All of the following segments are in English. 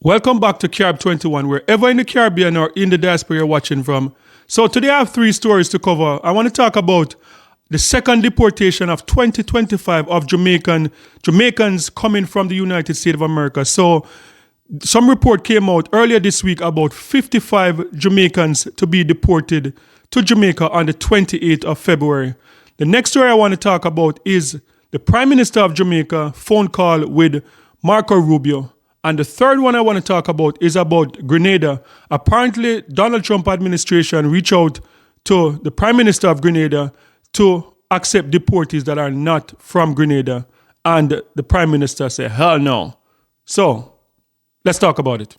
Welcome back to Carib 21, wherever in the Caribbean or in the diaspora you're watching from. So today I have three stories to cover. I want to talk about the second deportation of 2025 of Jamaicans coming from the United States of America. So some report came out earlier this week about 55 Jamaicans to be deported to Jamaica on the 28th of February. The next story I want to talk about is the Prime Minister of Jamaica phone call with Marco Rubio. And the third one I want to talk about is about Grenada. Apparently, Donald Trump administration reached out to the Prime Minister of Grenada to accept deportees that are not from Grenada. And the Prime Minister said, hell no. So, let's talk about it.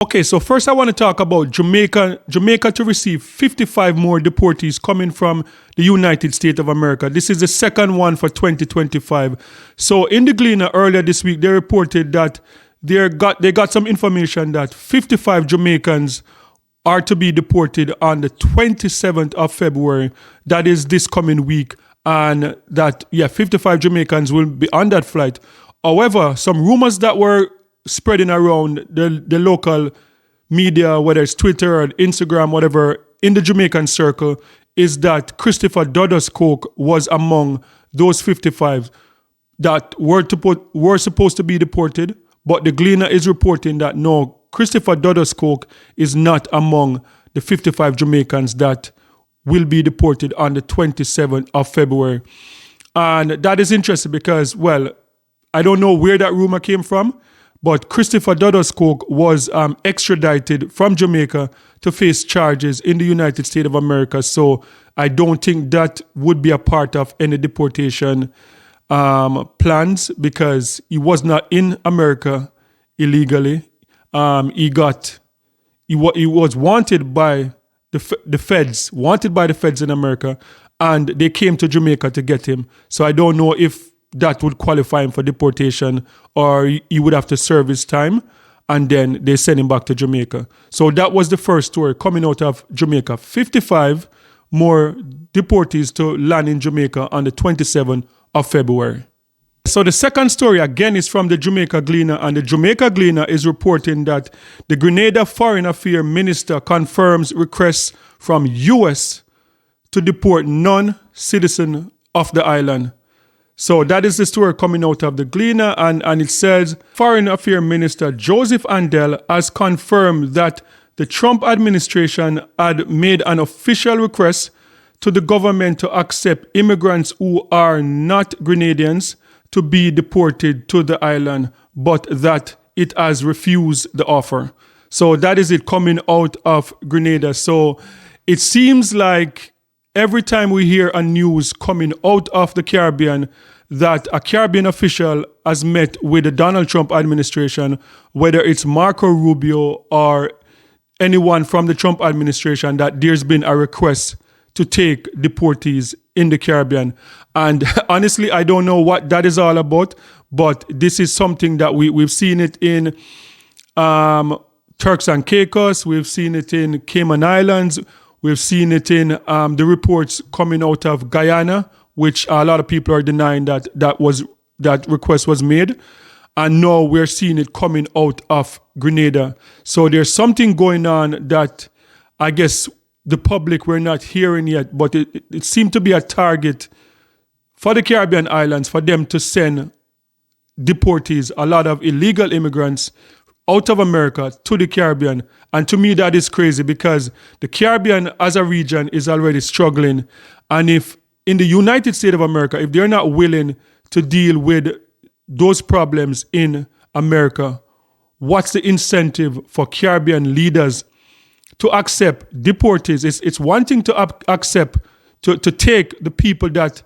Okay, so first I want to talk about Jamaica to receive 55 more deportees coming from the United States of America. This is the second one for 2025. So in the Gleaner earlier this week, they reported that they got some information that 55 Jamaicans are to be deported on the 27th of February. That is this coming week. And that, 55 Jamaicans will be on that flight. However, some rumors that were spreading around the local media, whether it's Twitter or Instagram, whatever, in the Jamaican circle, is that Christopher Coke was among those 55 that were supposed to be deported. But the Gleaner is reporting that no, Christopher Coke is not among the 55 Jamaicans that will be deported on the 27th of February. And that is interesting because, well, I don't know where that rumor came from, but Christopher Coke was extradited from Jamaica to face charges in the United States of America. So I don't think that would be a part of any deportation plans because he was not in America illegally. He was wanted by the feds in America, and they came to Jamaica to get him. So I don't know if that would qualify him for deportation, or he would have to serve his time, and then they send him back to Jamaica. So that was the first story coming out of Jamaica. 55 more deportees to land in Jamaica on the 27th of February. So the second story, again, is from the Jamaica Gleaner, and the Jamaica Gleaner is reporting that the Grenada Foreign Affairs Minister confirms requests from U.S. to deport non-citizen of the island. So that is the story coming out of the Gleaner, and it says Foreign Affairs Minister Joseph Andel has confirmed that the Trump administration had made an official request to the government to accept immigrants who are not Grenadians to be deported to the island, but that it has refused the offer. So that is it coming out of Grenada. So it seems like every time we hear a news coming out of the Caribbean that a Caribbean official has met with the Donald Trump administration, whether it's Marco Rubio or anyone from the Trump administration, that there's been a request to take deportees in the Caribbean. And honestly, I don't know what that is all about, but this is something that we've seen it in Turks and Caicos, we've seen it in Cayman Islands, we've seen it in the reports coming out of Guyana, which a lot of people are denying that request was made. And now we're seeing it coming out of Grenada. So there's something going on that I guess the public we're not hearing yet, but it seemed to be a target for the Caribbean islands for them to send deportees, a lot of illegal immigrants out of America to the Caribbean. And to me, that is crazy because the Caribbean as a region is already struggling. And if in the United States of America, if they're not willing to deal with those problems in America, what's the incentive for Caribbean leaders to accept deportees? It's one thing to accept, to take the people that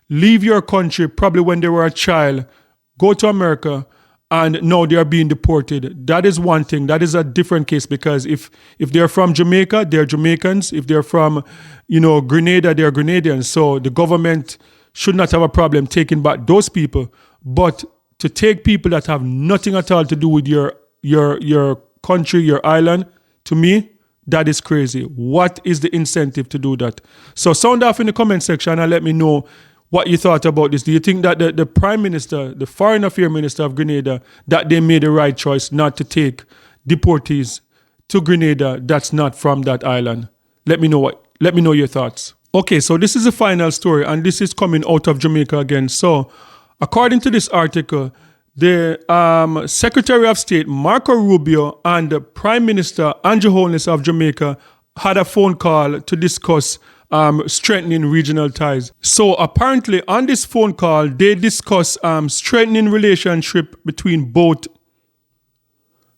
leave your country probably when they were a child, go to America, and now they are being deported. That is one thing. That is a different case because if they're from Jamaica, they're Jamaicans. If they're from, Grenada, they're Grenadians. So the government should not have a problem taking back those people. But to take people that have nothing at all to do with your country, your island, to me, That is crazy. What is the incentive to do that? So sound off in the comment section and let me know what you thought about this. Do you think that the Prime Minister, the Foreign Affairs Minister of Grenada, that they made the right choice not to take deportees to Grenada that's not from that island? Let me know your thoughts. Okay, so this is the final story, and this is coming out of Jamaica again. So, according to this article, the Secretary of State Marco Rubio and the Prime Minister Andrew Holness of Jamaica had a phone call to discuss strengthening regional ties. So apparently on this phone call, they discuss strengthening relationship between both.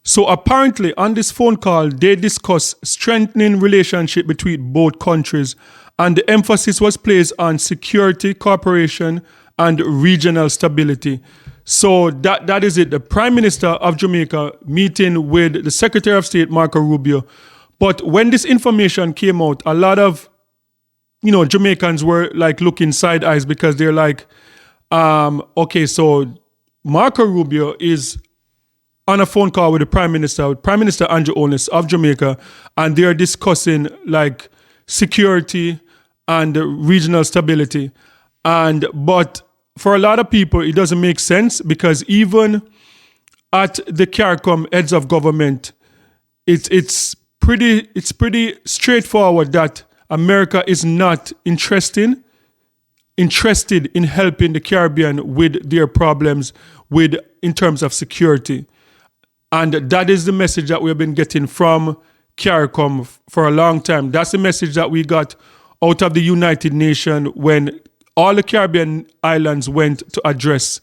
So apparently on this phone call, they discuss strengthening relationship between both countries, and the emphasis was placed on security, cooperation, and regional stability. So that is it. The Prime Minister of Jamaica meeting with the Secretary of State Marco Rubio. But when this information came out, a lot of Jamaicans were like looking side eyes because they're like, okay, so Marco Rubio is on a phone call with the Prime Minister Andrew Holness of Jamaica, and they're discussing like security and regional stability. But for a lot of people, it doesn't make sense because even at the CARICOM heads of government, it's pretty straightforward that America is not interested in helping the Caribbean with their problems in terms of security. And that is the message that we have been getting from CARICOM for a long time. That's the message that we got out of the United Nations when all the Caribbean islands went to address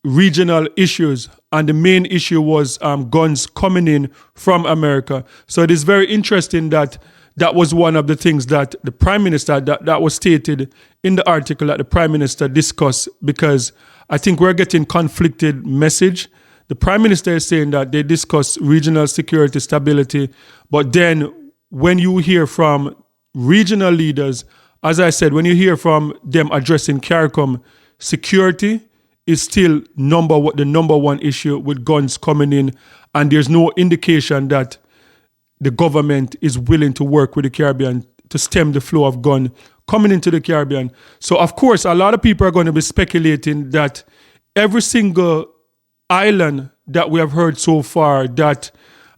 regional issues. And the main issue was guns coming in from America. So it is very interesting that was one of the things that the Prime Minister, that was stated in the article that the Prime Minister discussed, because I think we're getting conflicted message. The Prime Minister is saying that they discuss regional security stability, but then when you hear from regional leaders, as I said, when you hear from them addressing CARICOM, security is still the number one issue with guns coming in, and there's no indication that the government is willing to work with the Caribbean to stem the flow of gun coming into the Caribbean. So, of course, a lot of people are going to be speculating that every single island that we have heard so far that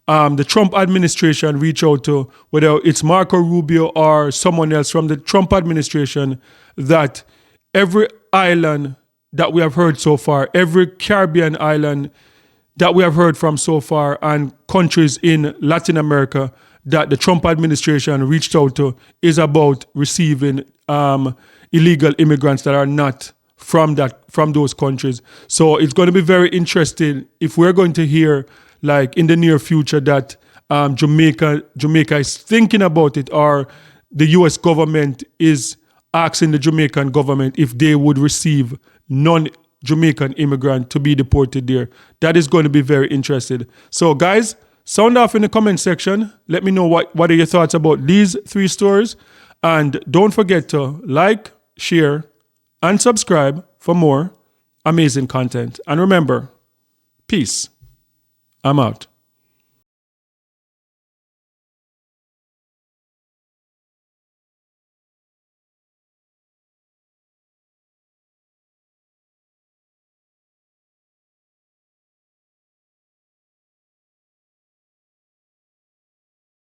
the Trump administration reach out to, whether it's Marco Rubio or someone else from the Trump administration, that every island that we have heard so far, every Caribbean island that we have heard from so far, and countries in Latin America that the Trump administration reached out to, is about receiving illegal immigrants that are not from those countries. So it's going to be very interesting if we're going to hear, like in the near future, that Jamaica is thinking about it, or the U.S. government is asking the Jamaican government if they would receive non-Jamaican immigrant to be deported there. That is going to be very interesting. So guys, sound off in the comment section. Let me know what are your thoughts about these 3 stories. And don't forget to like, share, and subscribe for more amazing content. And remember, peace. I'm out.